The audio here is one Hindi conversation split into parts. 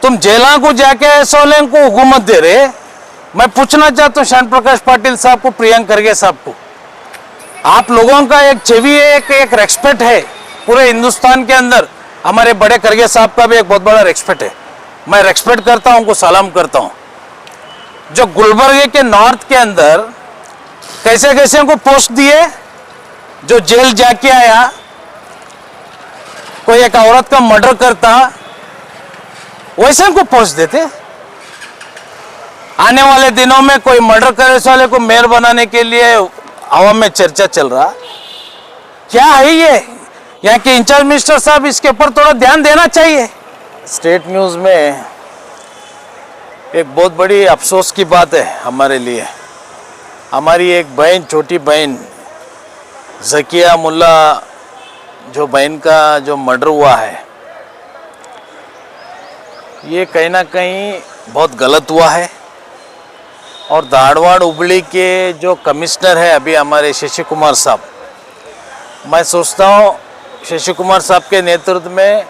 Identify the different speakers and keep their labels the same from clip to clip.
Speaker 1: तुम जेलों को जाके सोले को हुकूमत दे रहे। मैं पूछना चाहता हूँ श्याम प्रकाश पाटिल साहब को, प्रियंक खरगे साहब को, आप लोगों का एक छवि है, एक रेस्पेक्ट है पूरे हिंदुस्तान के अंदर। हमारे बड़े खरगे साहब का भी एक बहुत बड़ा रेस्पेक्ट है, मैं रेस्पेक्ट करता हूँ, उनको सलाम करता हूँ। जो गुलबर्गे के नॉर्थ के अंदर कैसे कैसे उनको पोस्ट दिए, जो जेल जाके आया, कोई एक औरत का मर्डर करता, वैसे उनको पोस्ट देते। आने वाले दिनों में कोई मर्डर करे वाले को मेयर बनाने के लिए हवा में चर्चा चल रहा, क्या है ये? यहाँ के इंचार्ज मिनिस्टर साहब इसके ऊपर थोड़ा ध्यान देना चाहिए। स्टेट न्यूज़ में एक बहुत बड़ी अफसोस की बात है हमारे लिए। हमारी एक बहन, छोटी बहन ज़किया मुल्ला, जो बहन का जो मर्डर हुआ है, ये कहीं ना कहीं बहुत गलत हुआ है। और धारवाड़ हुबली के जो कमिश्नर है अभी हमारे शशि कुमार साहब, मैं सोचता हूँ शशि कुमार साहब के नेतृत्व में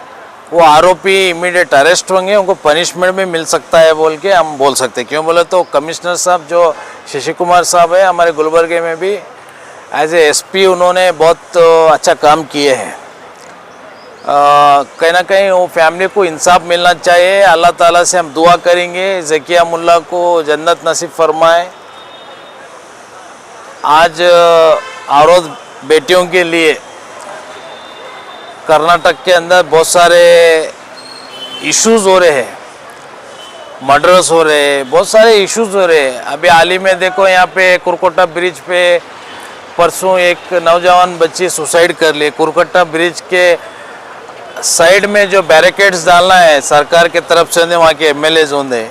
Speaker 1: वो आरोपी इमीडिएट अरेस्ट होंगे, उनको पनिशमेंट भी मिल सकता है बोल के हम बोल सकते हैं। क्यों बोले तो कमिश्नर साहब जो शशि कुमार साहब है, हमारे गुलबर्गे में भी एज ए एसपी उन्होंने बहुत अच्छा काम किए हैं। कहीं ना कहीं वो फैमिली को इंसाफ मिलना चाहिए। अल्लाह ताला से हम दुआ करेंगे ज़किया मुल्ला को जन्नत नसीब फरमाए। आज औरत बेटियों के लिए कर्नाटक के अंदर बहुत सारे इश्यूज हो रहे हैं, मर्डर्स हो रहे हैं, बहुत सारे इश्यूज हो रहे हैं। अभी हाल ही में देखो यहाँ पे कुरकोटा ब्रिज पे परसों एक नौजवान बच्ची सुसाइड कर ली। कुरकोटा ब्रिज के साइड में जो बैरिकेड्स डालना है सरकार के तरफ से, वहाँ के एमएलए जोन है,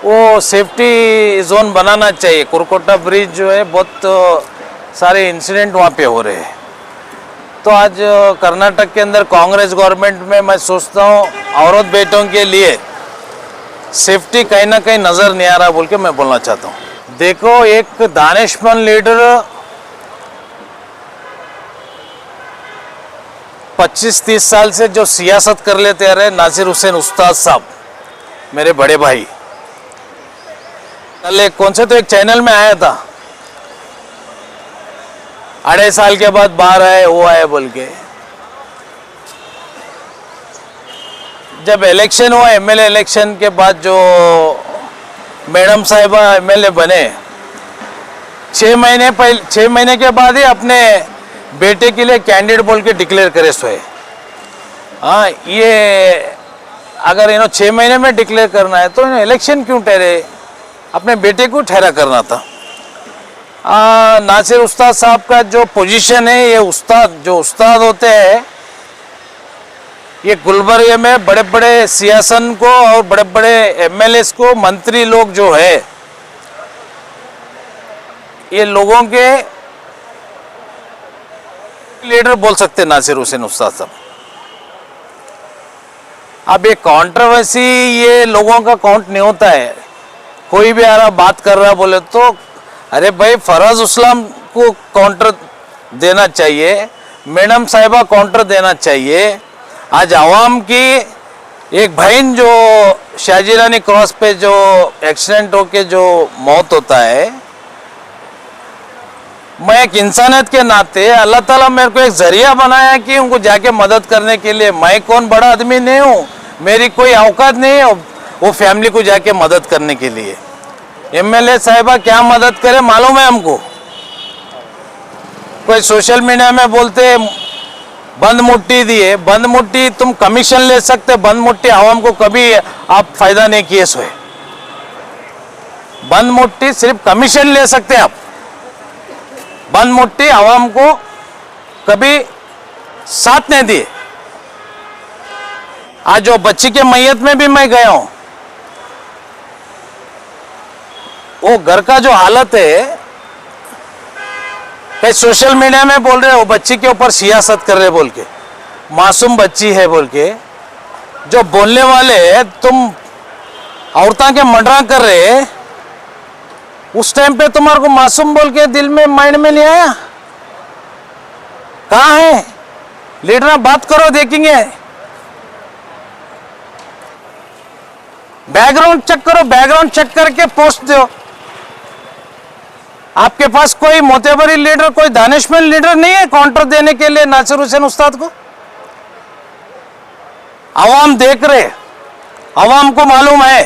Speaker 1: वो सेफ्टी जोन बनाना चाहिए। कुरकोटा ब्रिज जो है बहुत सारे इंसिडेंट वहाँ पे हो रहे हैं। तो आज कर्नाटक के अंदर कांग्रेस गवर्नमेंट में मैं सोचता हूँ औरत बेटों के लिए सेफ्टी कहीं ना कहीं नज़र नहीं आ रहा बोल के मैं बोलना चाहता हूँ। देखो, एक दानिशमंद लीडर 25-30 साल से जो सियासत कर लेते आ रहे, नासिर हुसैन उस्ताद साहब, मेरे बड़े भाई, कल कौन से तो एक चैनल में आया था, 2.5 साल के बाद बाहर आए, वो आए बोल के। जब इलेक्शन हुआ, एमएलए इलेक्शन के बाद जो मैडम साहिबा एमएलए बने, 6 महीने के बाद ही अपने बेटे के लिए कैंडिडेट बोल के डिक्लेयर करे सोए। हाँ, ये अगर इन्हों 6 महीने में डिक्लेयर करना है तो इन्हें इलेक्शन क्यों ठहरे? अपने बेटे को ठहरा करना था। नासिर उस्ताद साहब का जो पोजीशन है, ये उस्ताद होते हैं, ये गुलबर्गे में बड़े बड़े सियासन को और बड़े बड़े एमएलएस को, मंत्री लोग जो है, ये लोगों के लीडर बोल सकते नासिर हुसैन उस्ताद साहब। अब ये कंट्रोवर्सी, ये लोगों का काउंट नहीं होता है। कोई भी आ रहा बात कर रहा बोले तो अरे भाई, फराज इस्लाम को काउंटर देना चाहिए, मैडम साहिबा काउंटर देना चाहिए। आज आवाम की एक बहन जो शाहजीरानी क्रॉस पे जो एक्सीडेंट होके जो मौत होता है, मैं एक इंसानियत के नाते अल्लाह ताला मेरे को एक जरिया बनाया कि उनको जाके मदद करने के लिए। मैं कौन बड़ा आदमी नहीं हूँ, मेरी कोई औकात नहीं है वो फैमिली को जाके मदद करने के लिए। एमएलए साहिबा क्या मदद करे मालूम है हमको। कोई सोशल मीडिया में बोलते बंद मुट्ठी दिए, बंद मुट्ठी तुम कमीशन ले सकते, बंद मुट्ठी आवाम को कभी आप फायदा नहीं किए सोए। बंद मुट्ठी सिर्फ कमीशन ले सकते आप, बंद मुट्ठी आवाम को कभी साथ नहीं दिए। आज जो बच्ची के मैयत में भी मैं गया हूं, वो घर का जो हालत है, कई सोशल मीडिया में बोल रहे हो बच्ची के ऊपर सियासत कर रहे बोल के, मासूम बच्ची है बोल के। जो बोलने वाले तुम औरतों के मर्डर कर रहे, उस टाइम पे तुम्हारे को मासूम बोल के दिल में, माइंड में नहीं आया? कहाँ है लीडर? बात करो, देखेंगे। बैकग्राउंड चेक करो, बैकग्राउंड चेक करके पोस्ट दो। आपके पास कोई मोतेबरी लीडर, कोई दानिशमंद लीडर नहीं है काउंटर देने के लिए नासिर हुसैन उस्ताद को? अवाम देख रहे, अवाम को मालूम है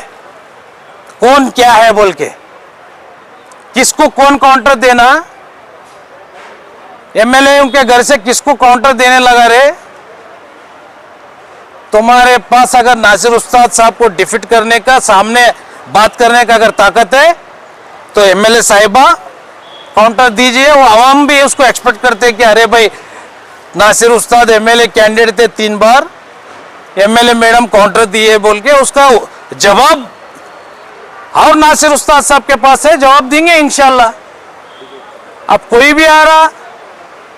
Speaker 1: कौन क्या है बोल के, किसको कौन काउंटर देना। एमएलए उनके घर से किसको काउंटर देने लगा रे? तुम्हारे पास अगर नासिर उस्ताद साहब को डिफीट करने का, सामने बात करने का अगर ताकत है तो एमएलए साहिबा काउंटर दीजिए। वो आवाम भी उसको एक्सपेक्ट करते हैं कि अरे भाई नासिर उस्ताद एमएलए कैंडिडेट थे 3 बार, एमएलए मैडम काउंटर दिए बोल के उसका जवाब और नासिर उस्ताद साहब के पास है, जवाब देंगे इंशाल्लाह। अब कोई भी आ रहा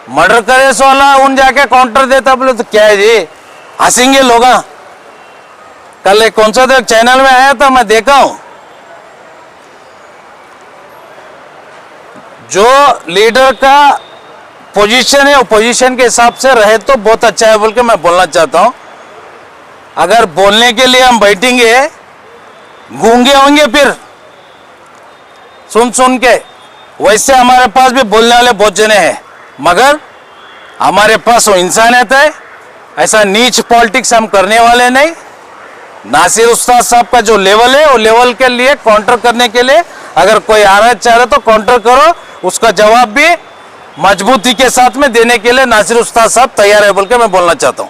Speaker 1: मर्डर करे वाला उन जाके काउंटर देता बोले तो क्या है जी, हंसेंगे लोग। कल एक कौन सा तो चैनल में आया था, मैं देखा हूं, जो लीडर का पोजीशन है वो पोजीशन के हिसाब से रहे तो बहुत अच्छा है बोल के मैं बोलना चाहता हूं। अगर बोलने के लिए हम बैठेंगे गूंगे होंगे फिर सुन सुन के। वैसे हमारे पास भी बोलने वाले बहुत जने हैं, मगर हमारे पास वो इंसानियत है। ऐसा नीच पॉलिटिक्स हम करने वाले नहीं। नासिर उस्ताद साहब का जो लेवल है वो लेवल के लिए काउंटर करने के लिए अगर कोई आ रहा है चाह रहा तो काउंटर करो, उसका जवाब भी मजबूती के साथ में देने के लिए नासिर उस्ताद साहब तैयार है बोल के मैं बोलना चाहता हूं।